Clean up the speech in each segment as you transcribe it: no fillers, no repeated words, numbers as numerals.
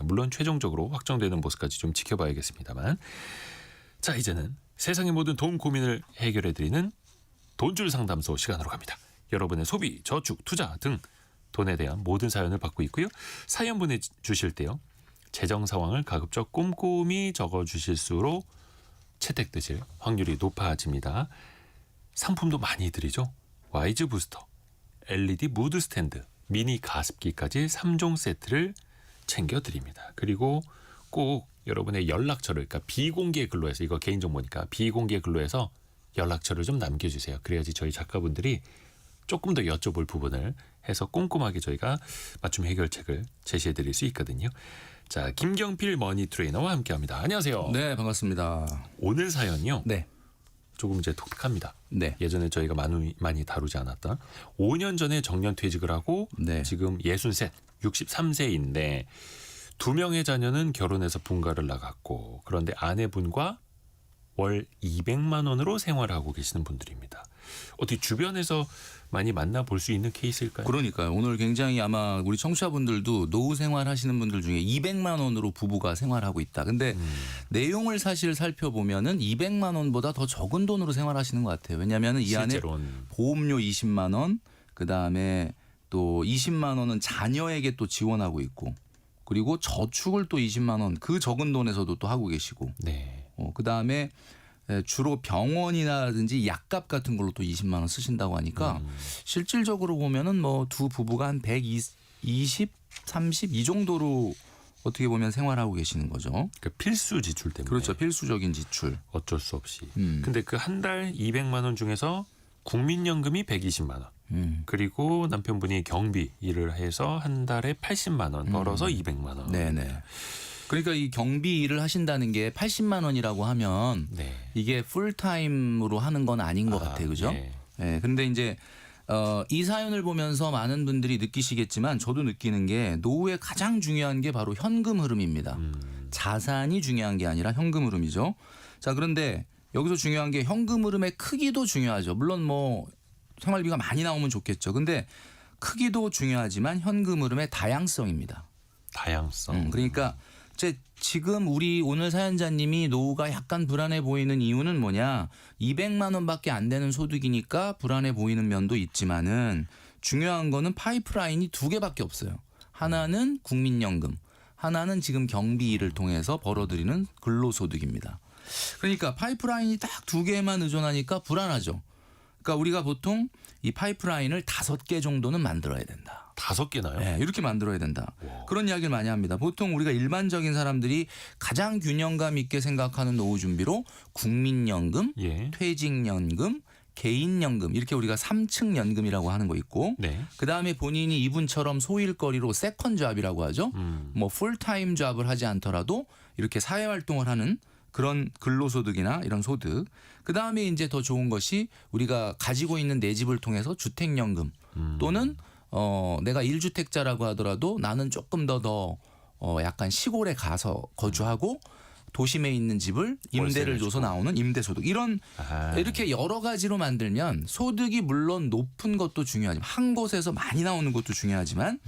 물론 최종적으로 확정되는 모습까지 좀 지켜봐야겠습니다만. 자, 이제는 세상의 모든 돈 고민을 해결해드리는 돈줄 상담소 시간으로 갑니다. 여러분의 소비, 저축, 투자 등 돈에 대한 모든 사연을 받고 있고요. 사연 보내주실 때요, 재정 상황을 가급적 꼼꼼히 적어주실수록 채택되실 확률이 높아집니다. 상품도 많이 드리죠. 와이즈 부스터, LED 무드 스탠드, 미니 가습기까지 3종 세트를 챙겨드립니다. 그리고 꼭 여러분의 연락처를, 그러니까 비공개 글로에서, 이거 개인정보니까 비공개 글로에서 연락처를 좀 남겨주세요. 그래야지 저희 작가분들이 조금 더 여쭤볼 부분을 해서 꼼꼼하게 저희가 맞춤 해결책을 제시해드릴 수 있거든요. 자, 김경필 머니 트레이너와 함께합니다. 안녕하세요. 네, 반갑습니다. 오늘 사연이요. 네. 조금 이제 독특합니다. 네. 예전에 저희가 많이 다루지 않았던 5년 전에 정년퇴직을 하고 네. 지금 63, 63세인데 2명의 자녀는 결혼해서 분가를 나갔고, 그런데 아내분과 월 200만 원으로 생활하고 계시는 분들입니다. 어떻게 주변에서 많이 만나볼 수 있는 케이스일까요? 그러니까요. 오늘 굉장히 아마 우리 청취자분들도 노후 생활하시는 분들 중에 200만 원으로 부부가 생활하고 있다. 근데 내용을 사실 살펴보면은 200만 원보다 더 적은 돈으로 생활하시는 것 같아요. 왜냐하면 이 안에 보험료 20만 원, 그다음에 또 20만 원은 자녀에게 또 지원하고 있고, 그리고 저축을 또 20만 원, 그 적은 돈에서도 또 하고 계시고, 네. 그다음에 주로 병원이라든지 약값 같은 걸로 또 20만 원 쓰신다고 하니까 실질적으로 보면은 뭐 두 부부가 한 120, 30 이 정도로 어떻게 보면 생활하고 계시는 거죠. 그러니까 필수 지출 때문에. 그렇죠. 필수적인 지출. 어쩔 수 없이. 근데 그 한 달 200만 원 중에서 국민연금이 120만 원. 그리고 남편분이 경비 일을 해서 한 달에 80만 원 벌어서 200만 원. 네네. 그러니까 이 경비 일을 하신다는 게 80만 원이라고 하면 네. 이게 풀타임으로 하는 건 아닌 것 같아요. 그죠? 네. 네. 근데 이제 이 사연을 보면서 많은 분들이 느끼시겠지만 저도 느끼는 게 노후에 가장 중요한 게 바로 현금 흐름입니다. 자산이 중요한 게 아니라 현금 흐름이죠. 자, 그런데 여기서 중요한 게 현금 흐름의 크기도 중요하죠. 물론 뭐 생활비가 많이 나오면 좋겠죠. 근데 크기도 중요하지만 현금 흐름의 다양성입니다. 다양성. 그러니까 지금 우리 오늘 사연자님이 노후가 약간 불안해 보이는 이유는 뭐냐? 200만 원밖에 안 되는 소득이니까 불안해 보이는 면도 있지만은 중요한 거는 파이프라인이 2개밖에 없어요. 하나는 국민연금, 하나는 지금 경비를 통해서 벌어들이는 근로소득입니다. 그러니까 파이프라인이 딱 2개만 의존하니까 불안하죠. 그러니까 우리가 보통 이 파이프라인을 5개 정도는 만들어야 된다. 5개나요? 네, 이렇게 만들어야 된다. 그런 이야기를 많이 합니다. 보통 우리가 일반적인 사람들이 가장 균형감 있게 생각하는 노후 준비로 국민연금, 예. 퇴직연금, 개인연금 이렇게 우리가 3층 연금이라고 하는 거 있고, 네. 그다음에 본인이 이분처럼 소일거리로 세컨 잡이라고 하죠. 뭐 풀타임 잡을 하지 않더라도 이렇게 사회활동을 하는 그런 근로소득이나 이런 소득. 그다음에 이제 더 좋은 것이 우리가 가지고 있는 내 집을 통해서 주택연금 또는 내가 1주택자라고 하더라도 나는 조금 더 약간 시골에 가서 거주하고 도심에 있는 집을 임대를 줘서 나오는 임대소득. 이렇게 여러 가지로 만들면 소득이 물론 높은 것도 중요하지만 한 곳에서 많이 나오는 것도 중요하지만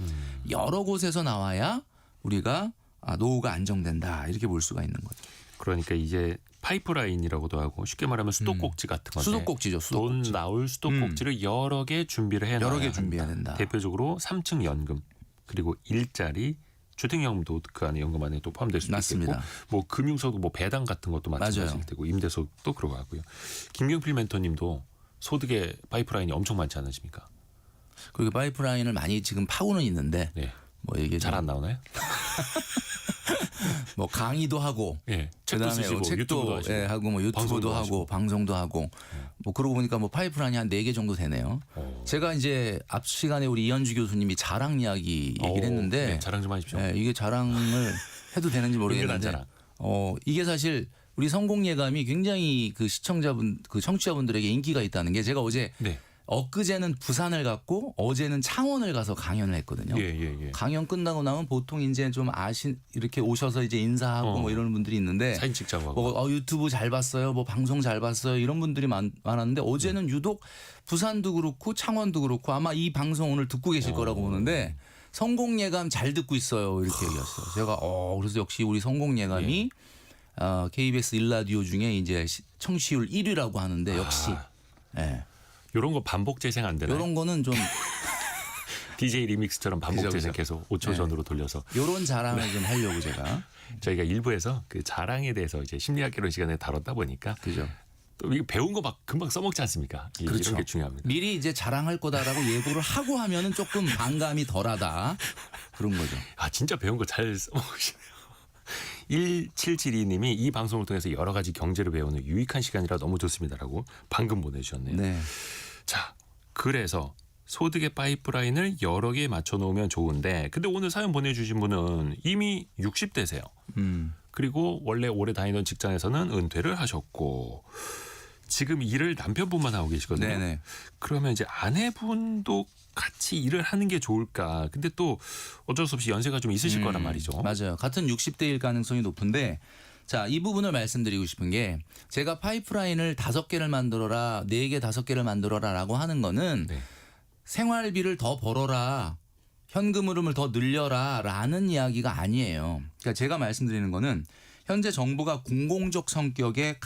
여러 곳에서 나와야 우리가 노후가 안정된다 이렇게 볼 수가 있는 거죠. 그러니까 이제 파이프라인이라고도 하고 쉽게 말하면 수도꼭지 같은 건데 수도꼭지죠. 수도꼭지. 돈 나올 수도꼭지를 여러 개 준비를 해놔야 여러 개 준비해야 된다. 대표적으로 3층 연금, 그리고 일자리, 주택연금도 그 안에 연금 안에 또 포함될 수도 맞습니다. 있고, 뭐 금융소득, 뭐 배당 같은 것도 마찬가지일 테고, 임대소득도 그러고 하고요. 김경필 멘토님도 소득의 파이프라인이 엄청 많지 않으십니까? 그리고 파이프라인을 많이 지금 파고는 있는데 네. 뭐 이게 잘 안 나오나요? 뭐 강의도 하고, 예, 책도 그다음에 쓰시고 책도 유튜브도 하시고, 하고 뭐 유튜브도 하고 방송도 하고 뭐 그러고 보니까 뭐 파이프라인이 한 4개 정도 되네요. 제가 이제 앞 시간에 우리 이현주 교수님이 자랑 이야기 얘기를 했는데 네, 자랑 좀 하십시오. 이게 자랑을 해도 되는지 모르겠는데 자랑. 이게 사실 우리 성공 예감이 굉장히 그 청취자분들에게 인기가 있다는 게 제가 어제 네. 엊그제는 부산을 갔고 어제는 창원을 가서 강연을 했거든요. 예. 강연 끝나고 나면 보통 이제 좀 이렇게 오셔서 이제 인사하고 뭐 이런 분들이 있는데 사진 찍자고 하고. 뭐 유튜브 잘 봤어요, 뭐 방송 잘 봤어요 이런 분들이 많았는데 어제는 유독 부산도 그렇고 창원도 그렇고 아마 이 방송 오늘 듣고 계실 거라고 보는데 성공 예감 잘 듣고 있어요. 이렇게 얘기했어요. 제가 그래서 역시 우리 성공 예감이 KBS 일라디오 중에 이제 청취율 1위라고 하는데 역시 예. 이런 거 반복 재생 안 되나요? 이런 거는 좀 DJ 리믹스처럼 반복 그죠, 재생 그죠. 계속 5초 전으로 돌려서 이런 자랑을 좀 하려고 제가 저희가 일부에서 그 자랑에 대해서 이제 심리학개론 시간에 다뤘다 보니까 그죠. 또 이거 배운 거 막 금방 써먹지 않습니까? 그렇죠. 이런 게 중요합니다. 미리 이제 자랑할 거다라고 예고를 하고 하면은 조금 반감이 덜하다 그런 거죠. 아 진짜 배운 거 잘 써먹으시네요. 1772님이 이 방송을 통해서 여러 가지 경제를 배우는 유익한 시간이라 너무 좋습니다라고 방금 보내주셨네요. 네. 자, 그래서 소득의 파이프라인을 여러 개 맞춰놓으면 좋은데 근데 오늘 사연 보내주신 분은 이미 60대세요. 그리고 원래 오래 다니던 직장에서는 은퇴를 하셨고 지금 일을 남편분만 하고 계시거든요. 네네. 그러면 이제 아내분도 같이 일을 하는 게 좋을까? 근데 또 어쩔 수 없이 연세가 좀 있으실 거란 말이죠. 맞아요. 같은 60대일 가능성이 높은데 자, 이 부분을 말씀드리고 싶은 게 제가 파이프라인을 5개를 만들어라, 4개, 5개를 만들어라라고 하는 거는 네. 생활비를 더 벌어라, 현금 흐름을 더 늘려라라는 이야기가 아니에요. 그러니까 제가 말씀드리는 거는 현재 정부가 공공적 성격의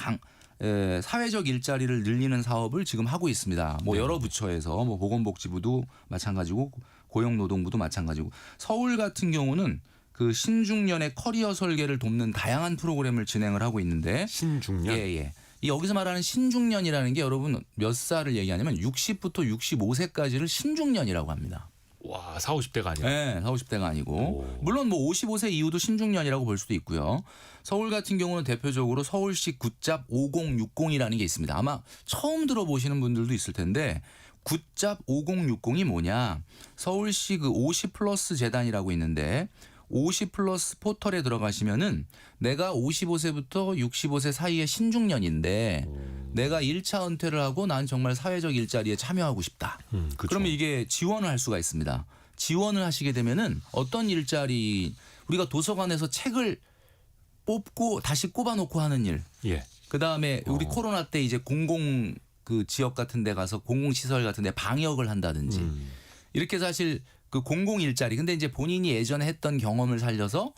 사회적 일자리를 늘리는 사업을 지금 하고 있습니다. 뭐 여러 부처에서 뭐 보건복지부도 마찬가지고 고용노동부도 마찬가지고 서울 같은 경우는 그 신중년의 커리어 설계를 돕는 다양한 프로그램을 진행을 하고 있는데 신중년. 예. 이 여기서 말하는 신중년이라는 게 여러분 몇 살을 얘기하냐면 60부터 65세까지를 신중년이라고 합니다. 와, 40, 50대가 아니라. 네, 40, 50대가 아니고 오. 물론 뭐 55세 이후도 신중년이라고 볼 수도 있고요. 서울 같은 경우는 대표적으로 서울시 굿잡 5060이라는 게 있습니다. 아마 처음 들어보시는 분들도 있을 텐데 굿잡 5060이 뭐냐? 서울시 그 50 플러스 재단이라고 있는데 50 플러스 포털에 들어가시면은 내가 55세부터 65세 사이의 신중년인데 내가 1차 은퇴를 하고 난 정말 사회적 일자리에 참여하고 싶다. 그쵸. 그러면 이게 지원을 할 수가 있습니다. 지원을 하시게 되면은 어떤 일자리 우리가 도서관에서 책을 뽑고 다시 꼽아놓고 하는 일. 예. 그다음에 우리 코로나 때 이제 공공 그 지역 같은 데 가서 공공시설 같은 데 방역을 한다든지 이렇게 사실 그 공공 일자리 근데 이제 본인이 예전에 했던 경험을 살려서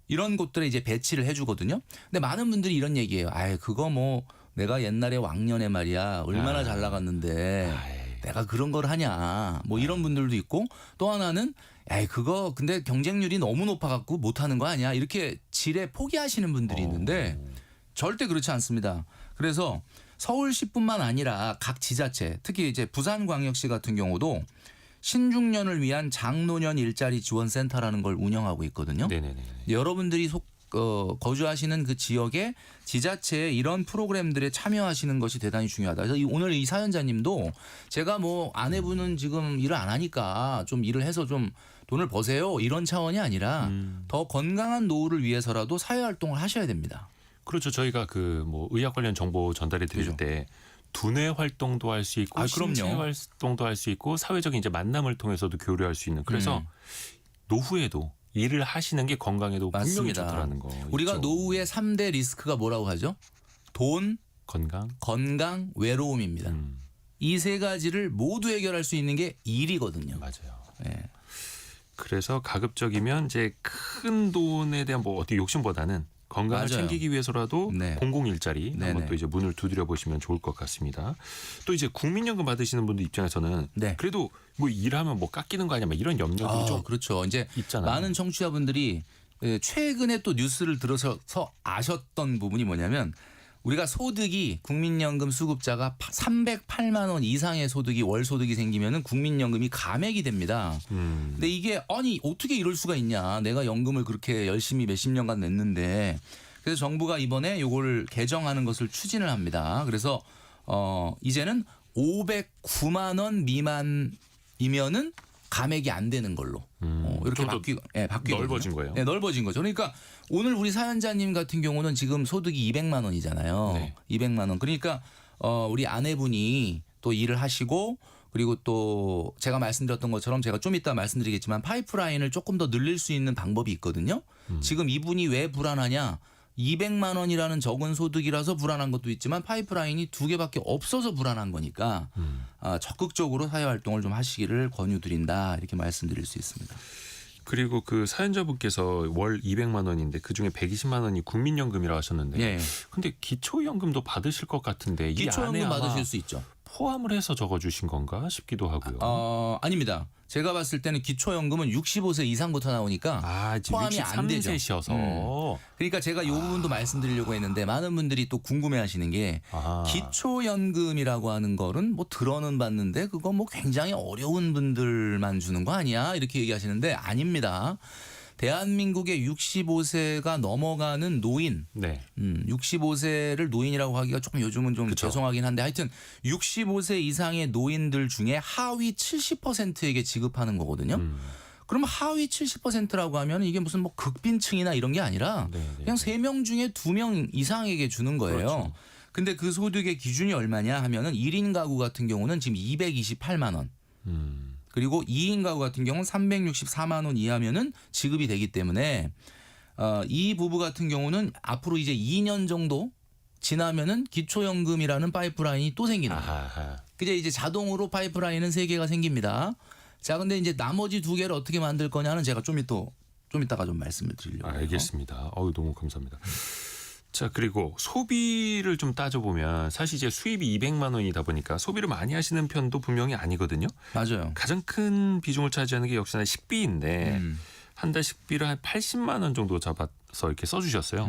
이런 곳들에 이제 배치를 해주거든요. 근데 많은 분들이 이런 얘기예요. 아이 그거 뭐 내가 옛날에 왕년에 말이야 얼마나 잘 나갔는데 내가 그런 걸 하냐 뭐 이런 분들도 있고 또 하나는 에이 그거 근데 경쟁률이 너무 높아갖고 못하는 거 아니야 이렇게 지레 포기하시는 분들이 있는데 절대 그렇지 않습니다. 그래서 서울시뿐만 아니라 각 지자체 특히 이제 부산광역시 같은 경우도 신중년을 위한 장노년 일자리 지원센터라는 걸 운영하고 있거든요. 네네네. 여러분들이 거주하시는 그 지역의 지자체에 이런 프로그램들에 참여하시는 것이 대단히 중요하다. 그래서 오늘 이 사연자님도 제가 뭐 아내분은 지금 일을 안 하니까 좀 일을 해서 좀 돈을 버세요 이런 차원이 아니라 더 건강한 노후를 위해서라도 사회활동을 하셔야 됩니다. 그렇죠. 저희가 그 뭐 의학 관련 정보 전달해 드릴 그죠. 때 두뇌 활동도 할 수 있고 신체 그럼요. 활동도 할 수 있고 사회적인 이제 만남을 통해서도 교류할 수 있는 그래서 노후에도 일을 하시는 게 건강에도 분명히 맞습니다. 좋다라는 거. 우리가 있죠. 노후의 3대 리스크가 뭐라고 하죠? 돈, 건강. 건강, 외로움입니다. 이 세 가지를 모두 해결할 수 있는 게 일이거든요. 맞아요. 예. 그래서 가급적이면 이제 큰 돈에 대한 뭐 어떻게 욕심보다는 건강을 맞아요. 챙기기 위해서라도 네. 공공 일자리 한번 네네. 또 이제 문을 두드려 보시면 좋을 것 같습니다. 또 이제 국민연금 받으시는 분들 입장에서는 네. 그래도 뭐 일하면 뭐 깎이는 거 아니야, 막 이런 염려들이 좀 그렇죠. 이제 있잖아요. 많은 청취자분들이 최근에 또 뉴스를 들어서 아셨던 부분이 뭐냐면 우리가 소득이 국민연금 수급자가 308만 원 이상의 소득이 월 소득이 생기면은 국민연금이 감액이 됩니다. 근데 이게 아니 어떻게 이럴 수가 있냐? 내가 연금을 그렇게 열심히 몇십 년간 냈는데 그래서 정부가 이번에 요거를 개정하는 것을 추진을 합니다. 그래서 이제는 509만 원 미만이면은 감액이 안 되는 걸로 이렇게 바뀌고 넓어진 거예요. 네, 넓어진 거죠. 그러니까 오늘 우리 사연자님 같은 경우는 지금 소득이 200만 원이잖아요. 네. 200만 원. 그러니까 우리 아내분이 또 일을 하시고 그리고 또 제가 말씀드렸던 것처럼 제가 좀 이따 말씀드리겠지만 파이프라인을 조금 더 늘릴 수 있는 방법이 있거든요. 지금 이분이 왜 불안하냐? 200만 원이라는 적은 소득이라서 불안한 것도 있지만 파이프라인이 2개밖에 없어서 불안한 거니까 적극적으로 사회활동을 좀 하시기를 권유드린다 이렇게 말씀드릴 수 있습니다. 그리고 그 사연자분께서 월 200만 원인데 그중에 120만 원이 국민연금이라고 하셨는데 예. 근데 기초연금도 받으실 것 같은데 이 안에 기초연금 아마 받으실 수 있죠. 포함을 해서 적어주신 건가 싶기도 하고요. 아닙니다. 제가 봤을 때는 기초연금은 65세 이상부터 나오니까 지금 포함이 안 되죠. 63세셔서 그러니까 제가 이 부분도 말씀드리려고 했는데 많은 분들이 또 궁금해하시는 게 기초연금이라고 하는 거는 뭐 들어는 봤는데 그거 뭐 굉장히 어려운 분들만 주는 거 아니야 이렇게 얘기하시는데 아닙니다. 대한민국의 65세가 넘어가는 노인, 네. 65세를 노인이라고 하기가 조금 요즘은 좀 그쵸. 죄송하긴 한데 하여튼 65세 이상의 노인들 중에 하위 70%에게 지급하는 거거든요. 그럼 하위 70%라고 하면 이게 무슨 뭐 극빈층이나 이런 게 아니라 그냥 3명 중에 2명 이상에게 주는 거예요. 그렇죠. 근데 그 소득의 기준이 얼마냐 하면은 1인 가구 같은 경우는 지금 228만 원. 그리고 2인 가구 같은 경우는 364만 원 이하면은 지급이 되기 때문에 이 부부 같은 경우는 앞으로 이제 2년 정도 지나면은 기초연금이라는 파이프라인이 또 생기는 거예요. 아하. 그게 이제 자동으로 파이프라인은 3개가 생깁니다. 자, 근데 이제 나머지 2개를 어떻게 만들 거냐는 제가 좀 이따가 좀 말씀을 드리려고 해요. 알겠습니다. 너무 감사합니다. 자, 그리고 소비를 좀 따져보면 사실 이제 수입이 200만 원이다 보니까 소비를 많이 하시는 편도 분명히 아니거든요. 맞아요. 가장 큰 비중을 차지하는 게 역시나 식비인데 한 달 식비를 한 80만 원 정도 잡아서 이렇게 써주셨어요.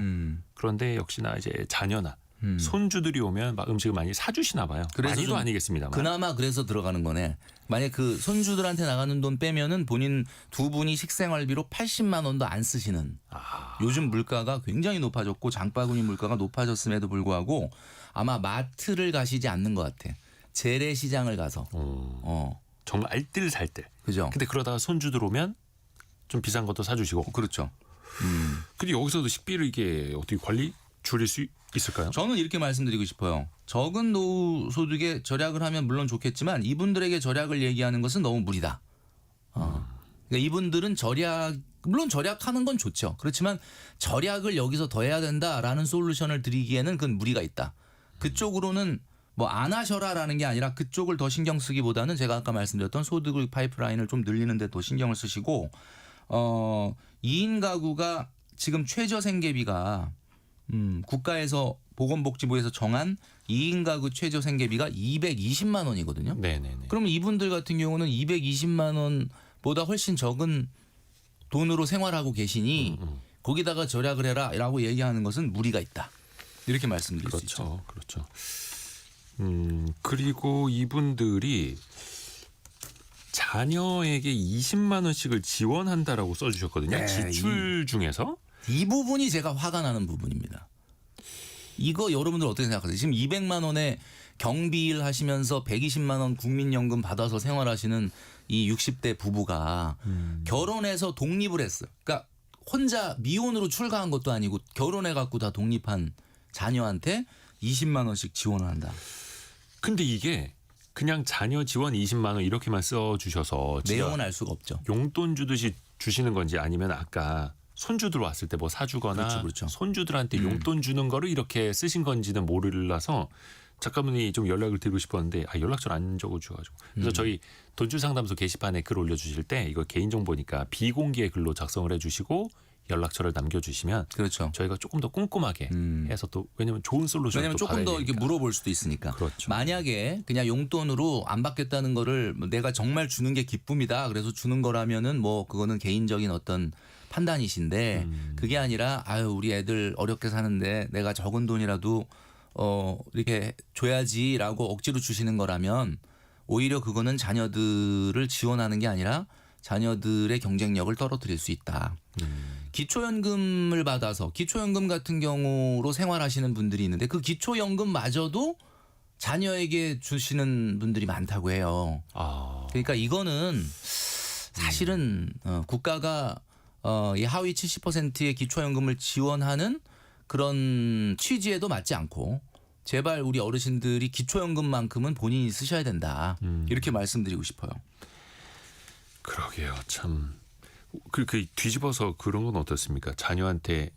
그런데 역시나 이제 자녀나 손주들이 오면 막 음식을 많이 사주시나 봐요. 그래서 많이도 좀 아니겠습니다만. 그나마 그래서 들어가는 거네. 만약 그 손주들한테 나가는 돈 빼면은 본인 두 분이 식생활비로 80만 원도 안 쓰시는. 요즘 물가가 굉장히 높아졌고 장바구니 물가가 높아졌음에도 불구하고 아마 마트를 가시지 않는 것 같아. 재래시장을 가서. 정말 알뜰살뜰. 그죠? 근데 그러다가 손주들 오면 좀 비싼 것도 사주시고. 그렇죠. 근데 여기서도 식비를 이게 어떻게 줄일 수 있을까요? 저는 이렇게 말씀드리고 싶어요. 적은 노후 소득에 절약을 하면 물론 좋겠지만 이분들에게 절약을 얘기하는 것은 너무 무리다. 그러니까 이분들은 물론 절약하는 건 좋죠. 그렇지만 절약을 여기서 더 해야 된다라는 솔루션을 드리기에는 그건 무리가 있다. 그쪽으로는 뭐 안 하셔라라는 게 아니라 그쪽을 더 신경 쓰기보다는 제가 아까 말씀드렸던 소득 파이프라인을 좀 늘리는 데 더 신경을 쓰시고 2인 가구가 지금 최저 생계비가 국가에서 보건복지부에서 정한 2인 가구 최저 생계비가 220만 원이거든요. 네네네. 그러면 이분들 같은 경우는 220만 원보다 훨씬 적은 돈으로 생활하고 계시니 거기다가 절약을 해라라고 얘기하는 것은 무리가 있다. 이렇게 말씀드릴 수 있죠. 그렇죠. 그리고 이분들이 자녀에게 20만 원씩을 지원한다라고 써주셨거든요. 네, 지출 중에서. 이 부분이 제가 화가 나는 부분입니다. 이거 여러분들 어떻게 생각하세요? 지금 200만 원에 경비일 하시면서 120만 원 국민연금 받아서 생활하시는 이 60대 부부가 결혼해서 독립을 했어요. 그러니까 혼자 미혼으로 출가한 것도 아니고 결혼해 갖고 다 독립한 자녀한테 20만 원씩 지원을 한다. 근데 이게 그냥 자녀 지원 20만 원 이렇게만 써주셔서 내용은 알 수가 없죠. 용돈 주듯이 주시는 건지 아니면 아까 손주들 왔을 때 뭐 사주거나 그렇죠. 손주들한테 용돈 주는 거를 이렇게 쓰신 건지는 모르라서 작가분이 좀 연락을 드리고 싶었는데 연락처를 안 적어주셔가지고 그래서 저희 돈줄 상담소 게시판에 글 올려주실 때 이거 개인정보니까 비공개 글로 작성을 해주시고 연락처를 남겨주시면 그렇죠. 저희가 조금 더 꼼꼼하게 해서 또 왜냐면 좋은 솔루션을 왜냐하면 또 조금 더 받아야 이렇게 되니까. 물어볼 수도 있으니까. 그렇죠. 만약에 그냥 용돈으로 안 받겠다는 거를 내가 정말 주는 게 기쁨이다. 그래서 주는 거라면은 뭐 그거는 개인적인 어떤 판단이신데 그게 아니라 우리 애들 어렵게 사는데 내가 적은 돈이라도 이렇게 줘야지라고 억지로 주시는 거라면 오히려 그거는 자녀들을 지원하는 게 아니라 자녀들의 경쟁력을 떨어뜨릴 수 있다. 기초연금을 받아서 기초연금 같은 경우로 생활하시는 분들이 있는데 그 기초연금마저도 자녀에게 주시는 분들이 많다고 해요. 그러니까 이거는 사실은 국가가 이 하위 70%의 기초연금을 지원하는 그런 취지에도 맞지 않고 제발 우리 어르신들이 기초연금만큼은 본인이 쓰셔야 된다. 이렇게 말씀드리고 싶어요. 그러게요. 참. 그 뒤집어서 그런 건 어떻습니까? 자녀한테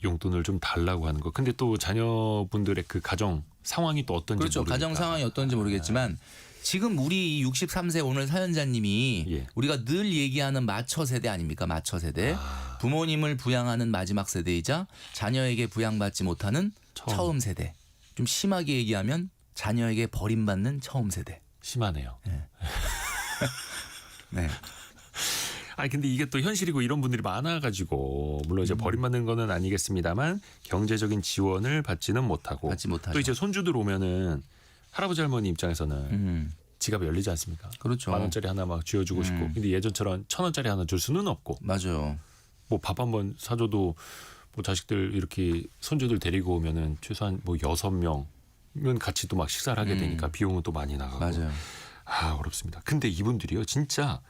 용돈을 좀 달라고 하는 거. 근데 또 자녀분들의 그 가정 상황이 또 어떤지 그렇죠. 모르니까. 가정 상황이 어떤지 모르겠지만 지금 우리 이 63세 오늘 사연자님이 예. 우리가 늘 얘기하는 마처 세대 아닙니까? 마처 세대. 부모님을 부양하는 마지막 세대이자 자녀에게 부양받지 못하는 처음 세대. 좀 심하게 얘기하면 자녀에게 버림받는 처음 세대. 심하네요. 네. 아니 근데 이게 또 현실이고 이런 분들이 많아가지고 물론 이제 버림받는 거는 아니겠습니다만 경제적인 지원을 받지는 못하고 받지 못하죠. 또 이제 손주들 오면은 할아버지 할머니 입장에서는 지갑이 열리지 않습니까? 그렇죠. 10,000원짜리 하나 막 쥐어주고 싶고 근데 예전처럼 1,000원짜리 하나 줄 수는 없고 맞아요. 뭐 밥 한번 사줘도 뭐 자식들 이렇게 손주들 데리고 오면은 최소한 뭐 6명은 같이 또 막 식사를 하게 되니까 비용은 또 많이 나가고 맞아요. 아 어렵습니다. 근데 이분들이요 진짜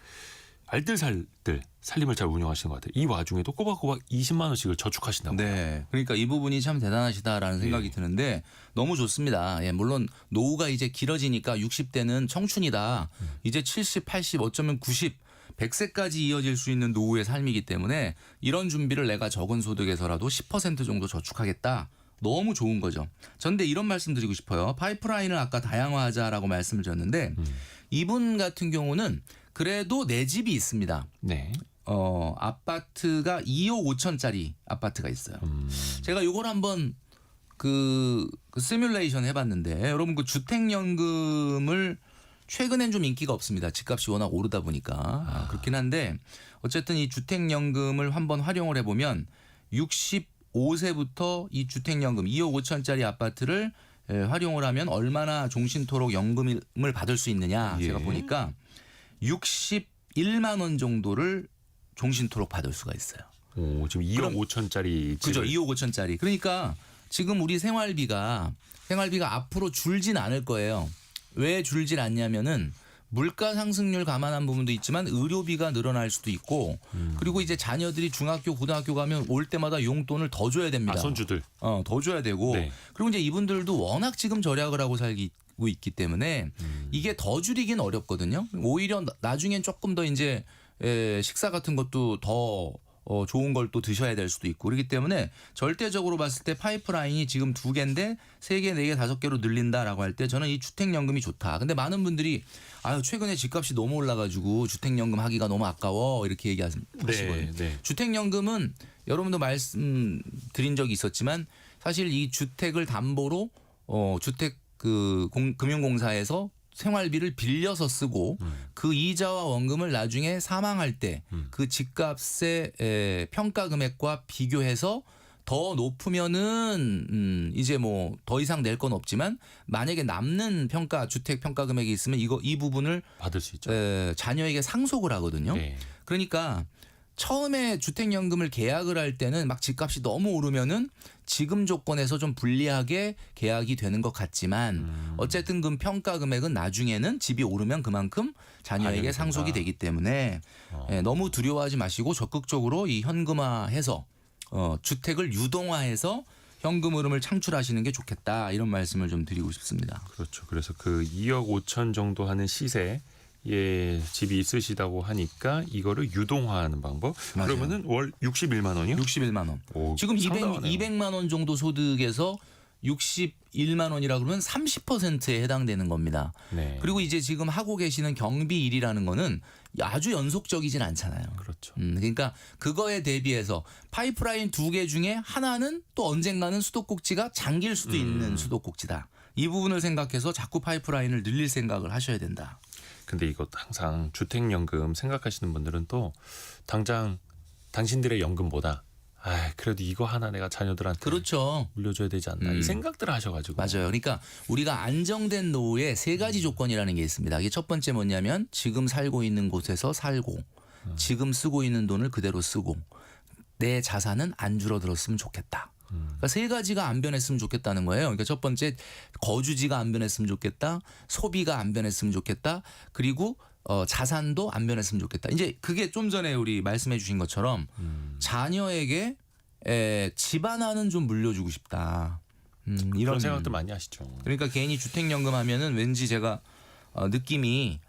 알뜰살뜰 살림을 잘 운영하시는 것 같아요. 이 와중에도 꼬박꼬박 20만 원씩을 저축하신다고. 네. 그러니까 이 부분이 참 대단하시다라는 생각이 드는데 너무 좋습니다. 예, 물론 노후가 이제 길어지니까 60대는 청춘이다. 이제 70, 80, 어쩌면 90, 100세까지 이어질 수 있는 노후의 삶이기 때문에 이런 준비를 내가 적은 소득에서라도 10% 정도 저축하겠다. 너무 좋은 거죠. 전데 이런 말씀 드리고 싶어요. 파이프라인을 아까 다양화하자라고 말씀을 드렸는데 이분 같은 경우는 그래도 내 집이 있습니다. 네. 아파트가 2억 5천짜리 아파트가 있어요. 제가 요걸 한번 그 시뮬레이션 해봤는데 여러분 그 주택연금을 최근엔 좀 인기가 없습니다. 집값이 워낙 오르다 보니까 그렇긴 한데 어쨌든 이 주택연금을 한번 활용을 해보면 65세부터 이 주택연금 2억 5천짜리 아파트를 활용을 하면 얼마나 종신토록 연금을 받을 수 있느냐 제가 보니까 61만 원 정도를 종신토록 받을 수가 있어요. 오, 지금 2억 5천짜리 그죠? 2억 5천짜리. 그러니까 지금 우리 생활비가 앞으로 줄진 않을 거예요. 왜 줄질 않냐면은 물가 상승률 감안한 부분도 있지만 의료비가 늘어날 수도 있고 그리고 이제 자녀들이 중학교, 고등학교 가면 올 때마다 용돈을 더 줘야 됩니다. 아, 손주들. 더 줘야 되고 네. 그리고 이제 이분들도 워낙 지금 절약을 하고 살고 있기 때문에 이게 더 줄이긴 어렵거든요. 오히려 나중엔 조금 더 이제 식사 같은 것도 더 좋은 걸 또 드셔야 될 수도 있고 그렇기 때문에 절대적으로 봤을 때 파이프라인이 지금 2개인데 3개, 4개, 5개로 늘린다라고 할 때 저는 이 주택연금이 좋다. 근데 많은 분들이 아유 최근에 집값이 너무 올라가지고 주택연금 하기가 너무 아까워 이렇게 얘기하시거든요. 네. 주택연금은 여러분도 말씀드린 적이 있었지만 사실 이 주택을 담보로 주택 금융공사에서 생활비를 빌려서 쓰고 그 이자와 원금을 나중에 사망할 때 그 집값의 평가 금액과 비교해서 더 높으면은 이제 뭐 더 이상 낼 건 없지만 만약에 남는 주택 평가 금액이 있으면 이 부분을 받을 수 있죠. 자녀에게 상속을 하거든요. 네. 그러니까 처음에 주택연금을 계약을 할 때는 막 집값이 너무 오르면은 지금 조건에서 좀 불리하게 계약이 되는 것 같지만 어쨌든 그 평가 금액은 나중에는 집이 오르면 그만큼 자녀에게 상속이 되기 때문에 너무 두려워하지 마시고 적극적으로 이 현금화해서 주택을 유동화해서 현금 흐름을 창출하시는 게 좋겠다 이런 말씀을 좀 드리고 싶습니다. 그렇죠. 그래서 그 2억 5천 정도 하는 시세 집이 있으시다고 하니까 이거를 유동화하는 방법. 맞아요. 그러면은 월 61만 원이요? 61만 원. 오, 지금 상당하네요. 200만 원 정도 소득에서 61만 원이라 그러면 30%에 해당되는 겁니다. 네. 그리고 이제 지금 하고 계시는 경비 일이라는 거는 아주 연속적이진 않잖아요. 그렇죠. 그러니까 그거에 대비해서 파이프라인 2개 중에 하나는 또 언젠가는 수도꼭지가 잠길 수도 있는 수도꼭지다. 이 부분을 생각해서 자꾸 파이프라인을 늘릴 생각을 하셔야 된다. 근데 이거 항상 주택연금 생각하시는 분들은 또 당장 당신들의 연금보다 그래도 이거 하나 내가 자녀들한테 그렇죠. 물려줘야 되지 않나 이 생각들을 하셔가지고 맞아요. 그러니까 우리가 안정된 노후에 3가지 조건이라는 게 있습니다. 이게 첫 번째 뭐냐면 지금 살고 있는 곳에서 살고 지금 쓰고 있는 돈을 그대로 쓰고 내 자산은 안 줄어들었으면 좋겠다. 그러니까 3가지가 안 변했으면 좋겠다는 거예요. 그러니까 첫 번째 거주지가 안 변했으면 좋겠다. 소비가 안 변했으면 좋겠다. 그리고 자산도 안 변했으면 좋겠다. 이제 그게 좀 전에 우리 말씀해 주신 것처럼 자녀에게 집 하나는 좀 물려주고 싶다. 이런 생각도 많이 하시죠. 그러니까 개인이 주택연금 하면은 왠지 제가 느낌이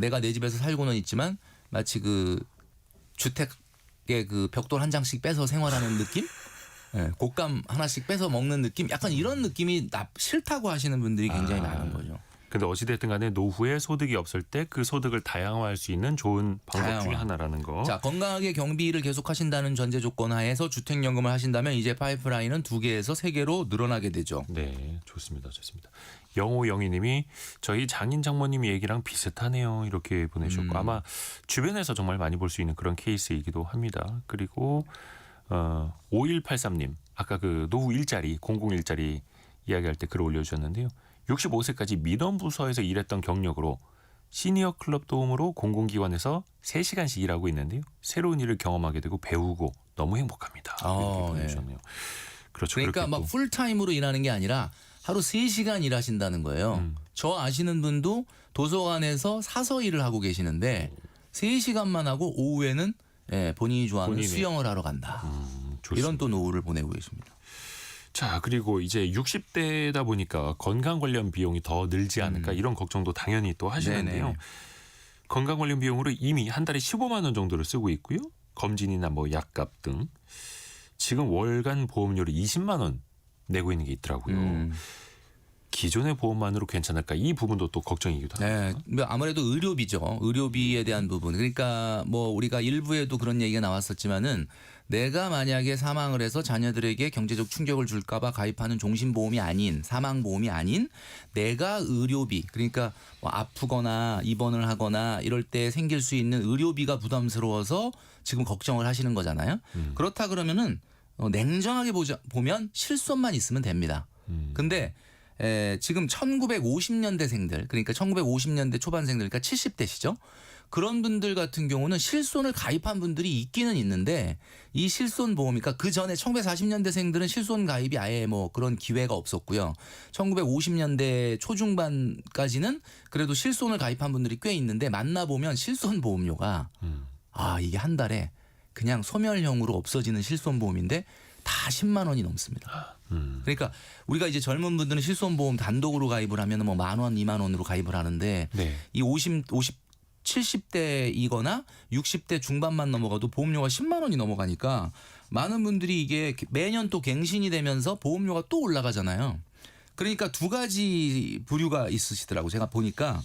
내가 내 집에서 살고는 있지만 마치 그 주택의 그 벽돌 한 장씩 빼서 생활하는 느낌? 예, 곶감 하나씩 빼서 먹는 느낌, 약간 이런 느낌이 싫다고 하시는 분들이 굉장히 많은 거죠. 근데 어찌됐든 간에 노후에 소득이 없을 때 그 소득을 다양화할 수 있는 좋은 방법 중에 다양화. 하나라는 거. 자, 건강하게 경비를 계속 하신다는 전제 조건 하에서 주택연금을 하신다면 이제 파이프라인은 2개에서 3개로 늘어나게 되죠. 네, 좋습니다. 좋습니다. 0502님이 저희 장인 장모님 얘기랑 비슷하네요. 이렇게 보내셨고 아마 주변에서 정말 많이 볼 수 있는 그런 케이스이기도 합니다. 그리고 5183님 아까 그 노후 일자리 00일자리 이야기할 때 글 올려주셨는데요. 65세까지 민원부서에서 일했던 경력으로 시니어 클럽 도움으로 공공기관에서 3시간씩 일하고 있는데요. 새로운 일을 경험하게 되고 배우고 너무 행복합니다. 이렇게 보내주셨네요. 그렇죠. 그러니까 그렇게 막 또 풀타임으로 일하는 게 아니라 하루 3시간 일하신다는 거예요. 저 아시는 분도 도서관에서 사서 일을 하고 계시는데 3시간만 하고 오후에는 본인이 좋아하는 본인이. 수영을 하러 간다. 좋습니다. 이런 또 노후를 보내고 계십니다. 자, 그리고 이제 60대다 보니까 건강 관련 비용이 더 늘지 않을까 이런 걱정도 당연히 또 하시는데요. 네네. 건강 관련 비용으로 이미 한 달에 15만 원 정도를 쓰고 있고요. 검진이나 뭐 약값 등 지금 월간 보험료를 20만 원 내고 있는 게 있더라고요. 기존의 보험만으로 괜찮을까? 이 부분도 또 걱정이기도 합니다. 네, 아무래도 의료비죠. 의료비에 대한 부분. 그러니까 뭐 우리가 일부에도 그런 얘기가 나왔었지만은 내가 만약에 사망을 해서 자녀들에게 경제적 충격을 줄까봐 가입하는 종신보험이 아닌 사망보험이 아닌 내가 의료비 그러니까 뭐 아프거나 입원을 하거나 이럴 때 생길 수 있는 의료비가 부담스러워서 지금 걱정을 하시는 거잖아요. 그렇다 그러면은 냉정하게 보면 실손만 있으면 됩니다. 근데 지금 1950년대생들 그러니까 1950년대 초반생들 그러니까 70대시죠. 그런 분들 같은 경우는 실손을 가입한 분들이 있기는 있는데 이 실손 보험 그러니까 그 전에 1940년대생들은 실손 가입이 아예 뭐 그런 기회가 없었고요. 1950년대 초중반까지는 그래도 실손을 가입한 분들이 꽤 있는데 만나보면 실손 보험료가 이게 한 달에 그냥 소멸형으로 없어지는 실손 보험인데 다 10만 원이 넘습니다. 그러니까 우리가 이제 젊은 분들은 실손보험 단독으로 가입을 하면 뭐 10,000원, 2만 원으로 가입을 하는데 네. 이 70대이거나 60대 중반만 넘어가도 보험료가 10만 원이 넘어가니까 많은 분들이 이게 매년 또 갱신이 되면서 보험료가 또 올라가잖아요. 그러니까 두 가지 부류가 있으시더라고 제가 보니까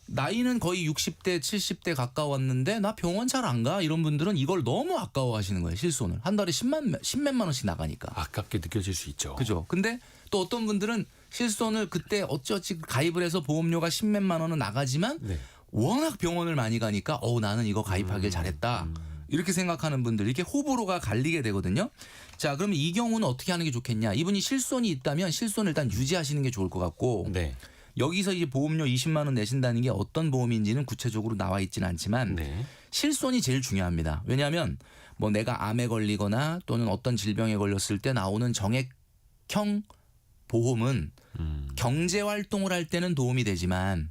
나이는 거의 60대, 70대 가까웠는데 나 병원 잘 안 가 이런 분들은 이걸 너무 아까워하시는 거예요. 실손을 한 달에 10몇만 원씩 나가니까. 아깝게 느껴질 수 있죠. 그죠. 근데 또 어떤 분들은 실손을 그때 어찌어찌 가입을 해서 보험료가 10몇만 원은 나가지만 네. 워낙 병원을 많이 가니까 나는 이거 가입하길 잘했다. 이렇게 생각하는 분들 이렇게 호불호가 갈리게 되거든요. 자, 그러면 이 경우는 어떻게 하는 게 좋겠냐. 이분이 실손이 있다면 실손을 일단 유지하시는 게 좋을 것 같고 네. 여기서 이제 보험료 20만 원 내신다는 게 어떤 보험인지는 구체적으로 나와 있지는 않지만 네. 실손이 제일 중요합니다. 왜냐하면 뭐 내가 암에 걸리거나 또는 어떤 질병에 걸렸을 때 나오는 정액형 보험은 경제 활동을 할 때는 도움이 되지만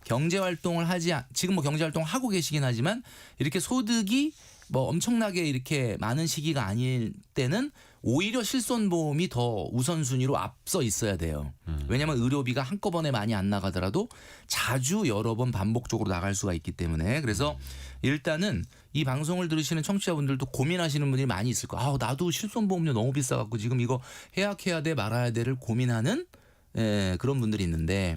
경제 활동을 지금 뭐 경제 활동을 하고 계시긴 하지만 이렇게 소득이 뭐 엄청나게 이렇게 많은 시기가 아닐 때는 오히려 실손보험이 더 우선순위로 앞서 있어야 돼요. 왜냐하면 의료비가 한꺼번에 많이 안 나가더라도 자주 여러 번 반복적으로 나갈 수가 있기 때문에 그래서 일단은 이 방송을 들으시는 청취자분들도 고민하시는 분들이 많이 있을 거예요. 나도 실손보험료 너무 비싸갖고 지금 이거 해약해야 돼 말아야 돼를 고민하는 그런 분들이 있는데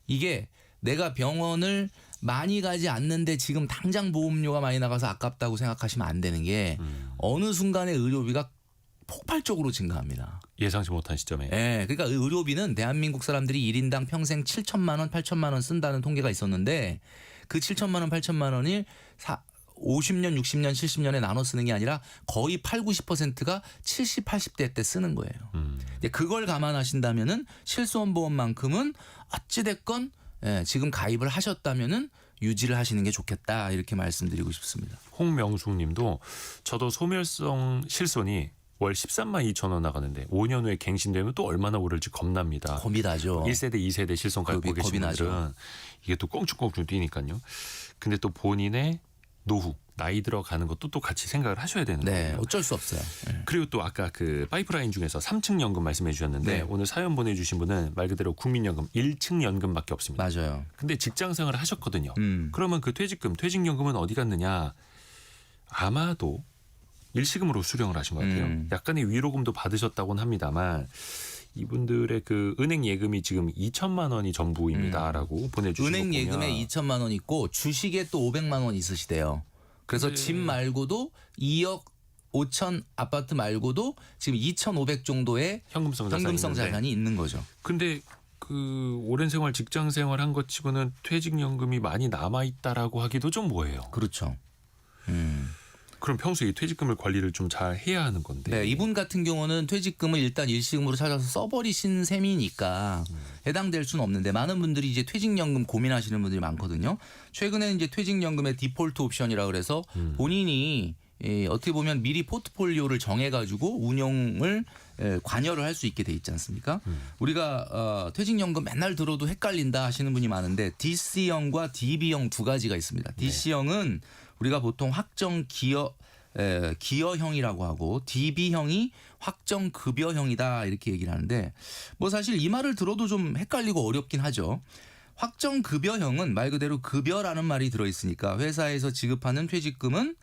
이게 내가 병원을 많이 가지 않는데 지금 당장 보험료가 많이 나가서 아깝다고 생각하시면 안 되는 게 어느 순간에 의료비가 폭발적으로 증가합니다. 예상치 못한 시점에. 그러니까 의료비는 대한민국 사람들이 1인당 평생 7천만 원, 8천만 원 쓴다는 통계가 있었는데 그 7천만 원, 8천만 원이 50년, 60년, 70년에 나눠 쓰는 게 아니라 거의 8, 90%가 70, 80대 때 쓰는 거예요. 근데 그걸 감안하신다면은 실손보험만큼은 어찌됐건 지금 가입을 하셨다면은 유지를 하시는 게 좋겠다 이렇게 말씀드리고 싶습니다. 홍명숙님도 저도 소멸성 실손이 월 13만 2천 원 나가는데 5년 후에 갱신되면 또 얼마나 오를지 겁납니다. 겁이 나죠. 1세대, 2세대 실손 갖고 계신 겁이 분들은 나죠. 이게 또 껑충껑충 뛰니까요. 근데 또 본인의 노후, 나이 들어가는 것도 또 같이 생각을 하셔야 되는 거예요. 어쩔 수 없어요. 그리고 또 아까 그 파이프라인 중에서 3층 연금 말씀해 주셨는데 네. 오늘 사연 보내주신 분은 말 그대로 국민연금 1층 연금밖에 없습니다. 맞아요. 근데 직장 생활을 하셨거든요. 그러면 그 퇴직연금은 어디 갔느냐? 아마도 일시금으로 수령을 하신 것 같아요. 약간의 위로금도 받으셨다고는 합니다만 이분들의 그 은행 예금이 지금 2천만 원이 전부입니다라고 보내주신 거 보면 은행 예금에 2천만 원 있고 주식에 또 500만 원 있으시대요. 그래서 네. 집 말고도 2억 5천 아파트 말고도 지금 2,500 정도의 현금성 현금성 자산이 자산이 있는 거죠. 근데 그 오랜 생활 직장 생활 한 것 치고는 퇴직연금이 많이 남아 있다라고 하기도 좀 뭐해요. 그렇죠. 그럼 평소에 이 퇴직금을 관리를 좀 잘 해야 하는 건데. 네, 이분 같은 경우는 퇴직금을 일단 일시금으로 찾아서 써버리신 셈이니까 해당될 수는 없는데 많은 분들이 이제 퇴직연금 고민하시는 분들이 많거든요. 최근에 이제 퇴직연금의 디폴트 옵션이라 그래서 본인이 어떻게 보면 미리 포트폴리오를 정해가지고 운용을 관여를 할 수 있게 돼 있지 않습니까? 우리가 퇴직연금 맨날 들어도 헷갈린다 하시는 분이 많은데 DC형과 DB형 두 가지가 있습니다. DC형은 우리가 보통 확정 기여형이라고 하고 DB형이 확정 급여형이다 이렇게 얘기를 하는데 뭐 사실 이 말을 들어도 좀 헷갈리고 어렵긴 하죠. 확정 급여형은 말 그대로 급여라는 말이 들어있으니까 회사에서 지급하는 퇴직금은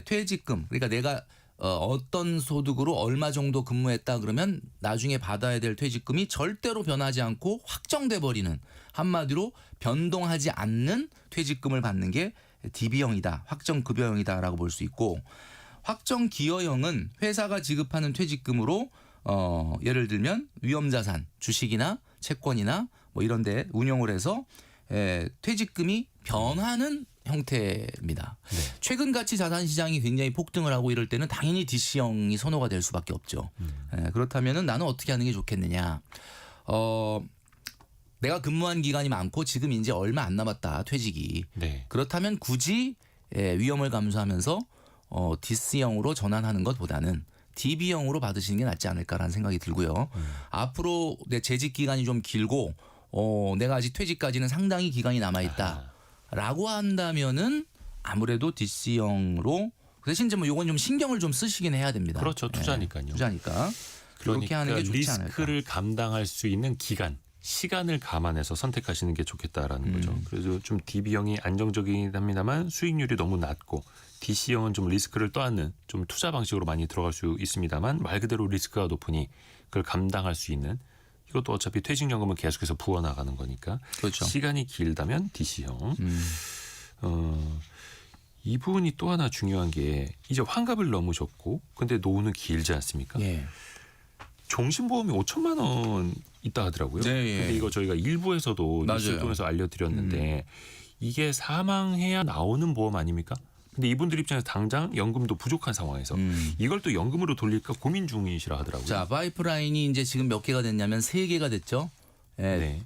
퇴직금 그러니까 내가 어떤 소득으로 얼마 정도 근무했다 그러면 나중에 받아야 될 퇴직금이 절대로 변하지 않고 확정돼 버리는 한마디로 변동하지 않는 퇴직금을 받는 게 DB형이다. 확정급여형이다라고 볼 수 있고 확정기여형은 회사가 지급하는 퇴직금으로 예를 들면 위험자산, 주식이나 채권이나 뭐 이런 데 운용을 해서 퇴직금이 변하는 형태입니다. 네. 최근 가치 자산 시장이 굉장히 폭등을 하고 이럴 때는 당연히 DC형이 선호가 될 수밖에 없죠. 그렇다면은 나는 어떻게 하는 게 좋겠느냐? 내가 근무한 기간이 많고 지금 이제 얼마 안 남았다 퇴직이. 네. 그렇다면 굳이 위험을 감수하면서 DC형으로 전환하는 것보다는 DB형으로 받으시는 게 낫지 않을까라는 생각이 들고요. 앞으로 내 재직 기간이 좀 길고 내가 아직 퇴직까지는 상당히 기간이 남아 있다라고 한다면은 아무래도 DC형으로 그 대신 이제 뭐 요건 좀 신경을 좀 쓰시긴 해야 됩니다. 그렇죠. 투자니까요. 투자니까 그렇게 하는 게 좋지 않을까. 리스크를 감당할 수 있는 기간, 시간을 감안해서 선택하시는 게 좋겠다라는 거죠. 그래서 좀 DB형이 안정적이긴 합니다만 수익률이 너무 낮고 DC형은 좀 리스크를 떠안는 좀 투자 방식으로 많이 들어갈 수 있습니다만 말 그대로 리스크가 높으니 그걸 감당할 수 있는 이것도 어차피 퇴직연금은 계속해서 부어나가는 거니까 그렇죠. 시간이 길다면 DC형. 이 부분이 또 하나 중요한 게 이제 환갑을 넘으셨고 근데 노후는 길지 않습니까? 예. 종신보험이 5천만 원 있다 하더라고요. 네, 예. 근데 이거 저희가 일부에서도 뉴스를 맞아요. 통해서 알려드렸는데 이게 사망해야 나오는 보험 아닙니까? 근데 이분들 입장에서 당장 연금도 부족한 상황에서 이걸 또 연금으로 돌릴까 고민 중이시라 하더라고요. 자, 파이프라인이 이제 지금 몇 개가 됐냐면 3개가 됐죠. 네.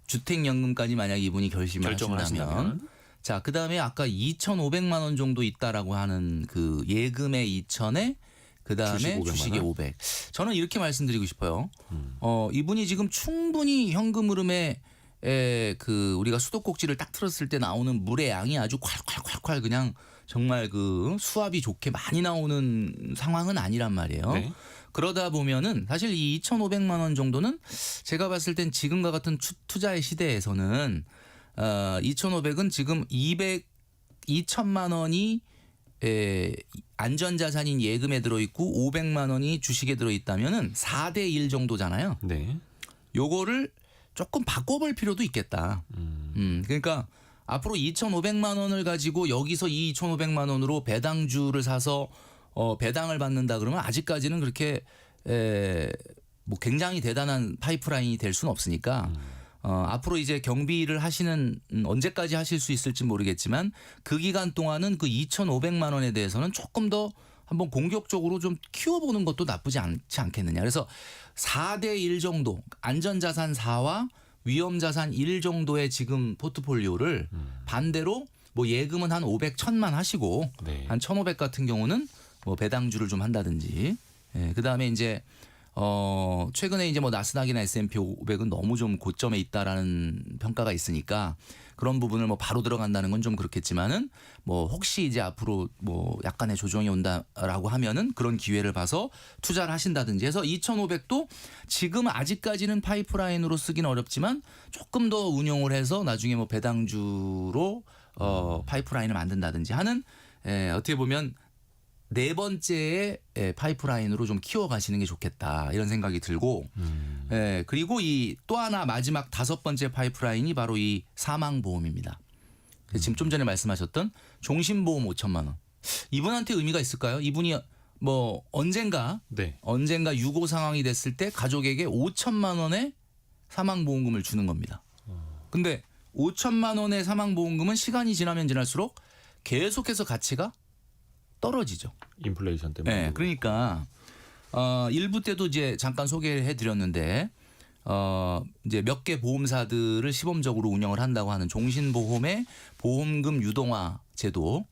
주택연금까지 만약 이분이 결정을 하신다면 하신다면 자, 그다음에 아까 2,500만 원 정도 있다라고 하는 그 예금의 2,000에 그다음에 주식 500만 주식의 원? 500. 저는 이렇게 말씀드리고 싶어요. 이분이 지금 충분히 현금 흐름에 그 우리가 수도꼭지를 딱 틀었을 때 나오는 물의 양이 아주 콸콸콸콸 그냥 정말 그 수압이 좋게 많이 나오는 상황은 아니란 말이에요. 네. 그러다 보면은 사실 이 2,500만 원 정도는 제가 봤을 땐 지금과 같은 투자의 시대에서는 2,500은 지금 2,000만 원이 안전자산인 예금에 들어있고 500만 원이 주식에 들어있다면은 4대 1 정도잖아요. 네. 요거를 조금 바꿔볼 필요도 있겠다. 그러니까 앞으로 2,500만 원을 가지고 여기서 이 2,500만 원으로 배당주를 사서 배당을 받는다 그러면 아직까지는 그렇게 뭐 굉장히 대단한 파이프라인이 될 수는 없으니까 앞으로 이제 경비를 하시는 언제까지 하실 수 있을지 모르겠지만 그 기간 동안은 그 2,500만 원에 대해서는 조금 더 한번 공격적으로 좀 키워보는 것도 나쁘지 않지 않겠느냐. 그래서 4대 1 정도 안전자산 4와 위험자산 1 정도의 지금 포트폴리오를 반대로 뭐 예금은 한 500, 1,000만 하시고 네. 한 1,500 같은 경우는 뭐 배당주를 좀 한다든지 그다음에 이제 최근에 이제 뭐 나스닥이나 S&P 500은 너무 좀 고점에 있다라는 평가가 있으니까 그런 부분을 뭐 바로 들어간다는 건 좀 그렇겠지만은 뭐 혹시 이제 앞으로 뭐 약간의 조정이 온다라고 하면은 그런 기회를 봐서 투자를 하신다든지 해서 2,500도 지금 아직까지는 파이프라인으로 쓰기는 어렵지만 조금 더 운용을 해서 나중에 뭐 배당주로 파이프라인을 만든다든지 하는 어떻게 보면 네 번째의 파이프라인으로 좀 키워가시는 게 좋겠다 이런 생각이 들고 그리고 이 또 하나 마지막 다섯 번째 파이프라인이 바로 이 사망보험입니다. 지금 좀 전에 말씀하셨던 종신보험 5천만 원. 이분한테 의미가 있을까요? 이분이 뭐 언젠가 유고 상황이 됐을 때 가족에게 5천만 원의 사망보험금을 주는 겁니다. 근데 5천만 원의 사망보험금은 시간이 지나면 지날수록 계속해서 가치가 떨어지죠. 인플레이션 때문에. 네, 그러니까 1부 때도 이제 잠깐 소개를 해드렸는데 이제 몇 개 보험사들을 시범적으로 운영을 한다고 하는 종신보험의 보험금 유동화 제도.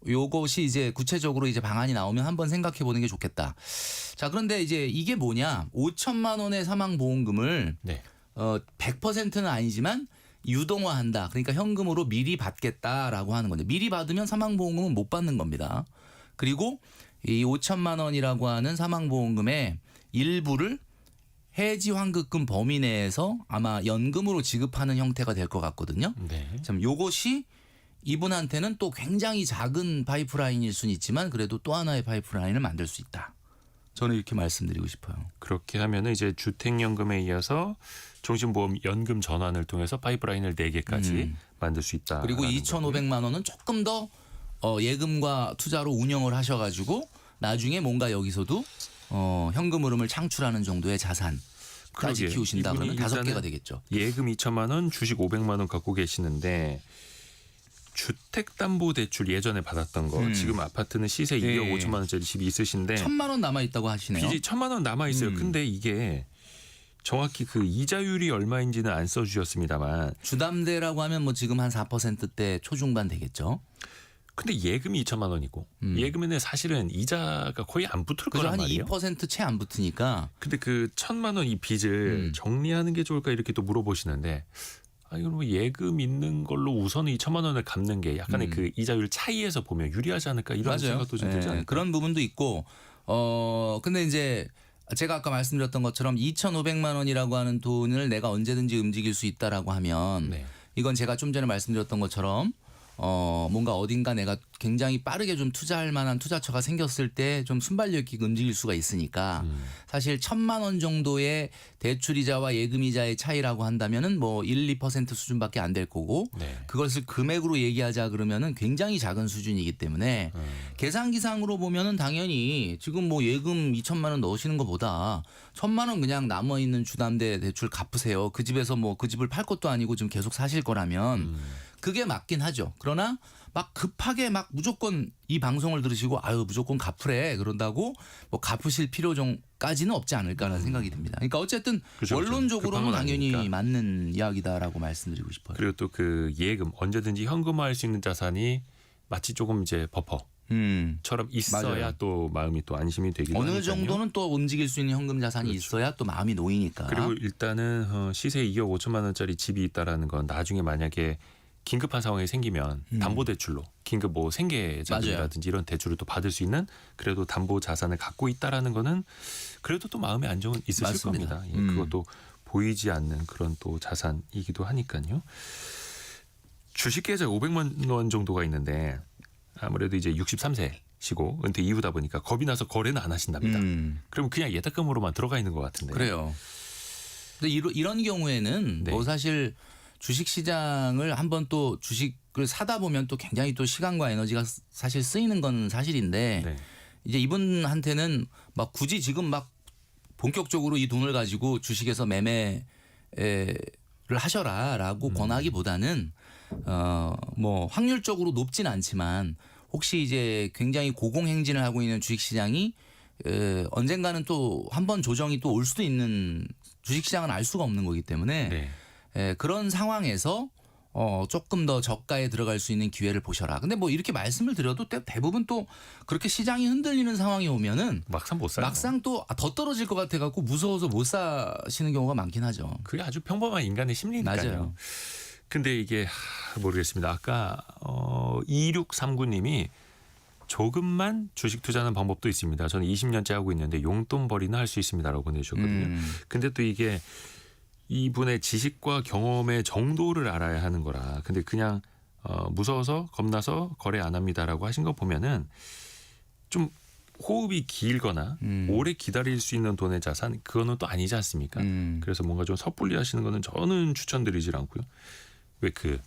요것이 이제 구체적으로 이제 방안이 나오면 한번 생각해 보는 게 좋겠다. 자, 그런데 이제 이게 뭐냐? 5천만 원의 사망보험금을 100%는 아니지만 유동화한다. 그러니까 현금으로 미리 받겠다라고 하는 건데 미리 받으면 사망보험금은 못 받는 겁니다. 그리고 이 5천만 원이라고 하는 사망보험금의 일부를 해지환급금 범위 내에서 아마 연금으로 지급하는 형태가 될 것 같거든요. 참 요것이 이분한테는 또 굉장히 작은 파이프라인일 수는 있지만 그래도 또 하나의 파이프라인을 만들 수 있다. 저는 이렇게 말씀드리고 싶어요. 그렇게 하면은 이제 주택연금에 이어서 종신보험 연금 전환을 통해서 파이프라인을 4개까지 만들 수 있다. 그리고 2,500만 원은 조금 더 예금과 투자로 운영을 하셔가지고 나중에 뭔가 여기서도 현금 흐름을 창출하는 정도의 자산까지 키우신다 그러면 5개가 되겠죠. 예금 2천만 원, 주식 500만 원 갖고 계시는데 주택담보대출 예전에 받았던 거 지금 아파트는 시세 2억 5천만 원짜리 집이 있으신데 1,000만 원 남아 있다고 하시네요. 빚이 1,000만 원 남아 있어요. 근데 이게 정확히 그 이자율이 얼마인지는 안 써주셨습니다만 주담대라고 하면 뭐 지금 한 4%대 초중반 되겠죠. 근데 예금이 2천만 원이고 예금에는 사실은 이자가 거의 안 붙을 거란 말이에요. 한 2% 채 안 붙으니까. 근데 그 1,000만 원 이 빚을 정리하는 게 좋을까 이렇게 또 물어보시는데 이거 뭐 예금 있는 걸로 우선은 2천만 원을 갚는 게 약간의 그 이자율 차이에서 보면 유리하지 않을까 이런 생각도 좀 들지 않을까. 그런 부분도 있고 근데 이제 제가 아까 말씀드렸던 것처럼 2,500만 원이라고 하는 돈을 내가 언제든지 움직일 수 있다라고 하면 이건 제가 좀 전에 말씀드렸던 것처럼 뭔가 어딘가 내가 굉장히 빠르게 좀 투자할 만한 투자처가 생겼을 때 좀 순발력 있게 움직일 수가 있으니까 사실 1,000만 원 정도의 대출이자와 예금이자의 차이라고 한다면은 뭐 1, 2% 수준밖에 안 될 거고 그것을 금액으로 얘기하자 그러면은 굉장히 작은 수준이기 때문에 계산기상으로 보면은 당연히 지금 뭐 예금 2천만 원 넣으시는 것보다 1,000만 원 그냥 남아 있는 주담대 대출 갚으세요. 그 집에서 뭐 그 집을 팔 것도 아니고 좀 계속 사실 거라면 그게 맞긴 하죠. 그러나 막 급하게 막 무조건 이 방송을 들으시고 무조건 갚으래 그런다고 뭐 갚으실 필요까지는 없지 않을까라는 생각이 듭니다. 그러니까 어쨌든 원론적으로는 당연히 아니니까. 맞는 이야기다라고 말씀드리고 싶어요. 그리고 또 그 예금 언제든지 현금화할 수 있는 자산이 마치 조금 이제 버퍼처럼 있어야 맞아요. 또 마음이 또 안심이 되기도 어느 하니까요. 정도는 또 움직일 수 있는 현금 자산이 있어야 또 마음이 놓이니까. 그리고 일단은 시세 2억 5천만 원짜리 집이 있다라는 건 나중에 만약에 긴급한 상황이 생기면 담보대출로 긴급 뭐 생계자금이라든지 이런 대출을 또 받을 수 있는 그래도 담보 자산을 갖고 있다라는 거는 그래도 또 마음의 안정은 있으실 맞습니다. 겁니다. 그것도 보이지 않는 그런 또 자산이기도 하니까요. 주식 계좌 500만 원 정도가 있는데 아무래도 이제 63세시고 은퇴 이후다 보니까 겁이 나서 거래는 안 하신답니다. 그러면 그냥 예탁금으로만 들어가 있는 것 같은데. 그래요. 근데 이런 경우에는 뭐 사실 주식시장을 한번 또 주식을 사다 보면 또 굉장히 또 시간과 에너지가 사실 쓰이는 건 사실인데 이제 이분한테는 막 굳이 지금 막 본격적으로 이 돈을 가지고 주식에서 매매를 하셔라라고 권하기보다는 뭐 확률적으로 높진 않지만 혹시 이제 굉장히 고공행진을 하고 있는 주식시장이 언젠가는 또 한 번 조정이 또 올 수도 있는 주식시장은 알 수가 없는 거기 때문에 그런 상황에서 조금 더 저가에 들어갈 수 있는 기회를 보셔라. 근데 뭐 이렇게 말씀을 드려도 대부분 또 그렇게 시장이 흔들리는 상황이 오면은 막상 못 사요. 막상 또 더 떨어질 것 같아 갖고 무서워서 못 사시는 경우가 많긴 하죠. 그게 아주 평범한 인간의 심리니까요. 맞아요. 근데 이게 모르겠습니다. 아까 2639님이 조금만 주식 투자하는 방법도 있습니다. 저는 20년째 하고 있는데 용돈벌이는 할 수 있습니다라고 보내주셨거든요. 근데 또 이게 이분의 지식과 경험의 정도를 알아야 하는 거라. 근데 그냥 무서워서 겁나서 거래 안 합니다라고 하신 거 보면은 좀 호흡이 길거나 오래 기다릴 수 있는 돈의 자산 그거는 또 아니지 않습니까? 그래서 뭔가 좀 섣불리 하시는 거는 저는 추천드리질 않고요. 왜 그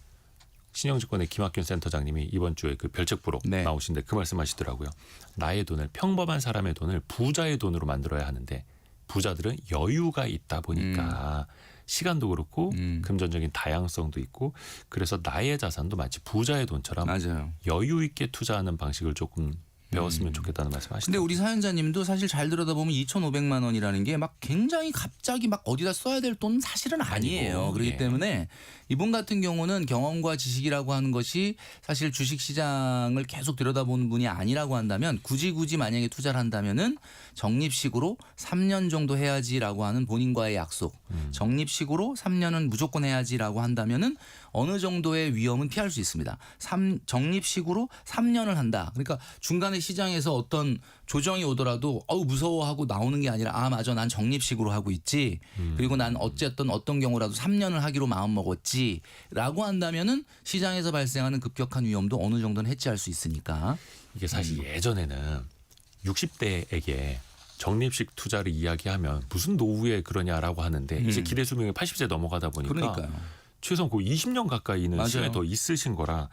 신영증권의 김학균 센터장님이 이번 주에 그 별책부로 네. 나오신데 그 말씀하시더라고요. 나의 돈을 평범한 사람의 돈을 부자의 돈으로 만들어야 하는데 부자들은 여유가 있다 보니까 시간도 그렇고 금전적인 다양성도 있고 그래서 나의 자산도 마치 부자의 돈처럼 맞아요. 여유 있게 투자하는 방식을 조금 배웠으면 좋겠다는 근데 말씀하시더라고요. 우리 사연자님도 사실 잘 들여다보면 2,500만 원이라는 게 막 굉장히 갑자기 막 어디다 써야 될 돈은 사실은 아니에요. 아니고, 그렇기 예. 때문에 이분 같은 경우는 경험과 지식이라고 하는 것이 사실 주식시장을 계속 들여다보는 분이 아니라고 한다면 굳이 만약에 투자를 한다면은 적립식으로 3년 정도 해야지라고 하는 본인과의 약속. 적립식으로 3년은 무조건 해야지라고 한다면은 어느 정도의 위험은 피할 수 있습니다. 적립식으로 3년을 한다. 그러니까 중간에 시장에서 어떤 조정이 오더라도 무서워하고 나오는 게 아니라 맞아 난 적립식으로 하고 있지. 그리고 난 어쨌든 어떤 경우라도 3년을 하기로 마음 먹었지라고 한다면은 시장에서 발생하는 급격한 위험도 어느 정도는 해지할 수 있으니까. 이게 사실 예전에는 60대에게 적립식 투자를 이야기하면 무슨 노후에 그러냐라고 하는데 이제 기대 수명이 80세 넘어가다 보니까 그러니까요. 최소한 그 20년 가까이는 맞아요. 시간이 더 있으신 거라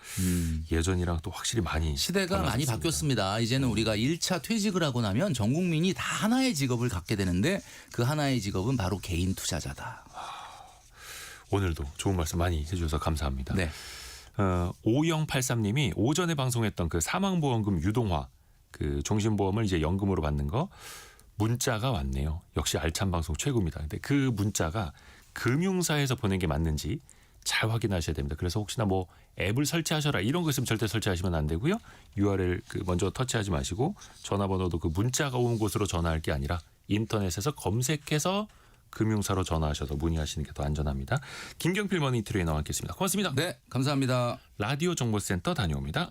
예전이랑 또 확실히 많이 시대가 많이 달라졌습니다. 바뀌었습니다. 이제는 우리가 1차 퇴직을 하고 나면 전 국민이 다 하나의 직업을 갖게 되는데 그 하나의 직업은 바로 개인 투자자다. 오늘도 좋은 말씀 많이 해주셔서 감사합니다. 네. 5083님이 오전에 방송했던 그 사망보험금 유동화 그 종신보험을 이제 연금으로 받는 거 문자가 왔네요. 역시 알찬 방송 최고입니다. 근데 그 문자가 금융사에서 보낸 게 맞는지 잘 확인하셔야 됩니다. 그래서 혹시나 뭐 앱을 설치하셔라 이런 거 있으면 절대 설치하시면 안 되고요. URL 그 먼저 터치하지 마시고 전화번호도 그 문자가 온 곳으로 전화할 게 아니라 인터넷에서 검색해서 금융사로 전화하셔서 문의하시는 게 더 안전합니다. 김경필 머니 트레이너와 함께했습니다. 고맙습니다. 네, 감사합니다. 라디오 정보센터 다녀옵니다.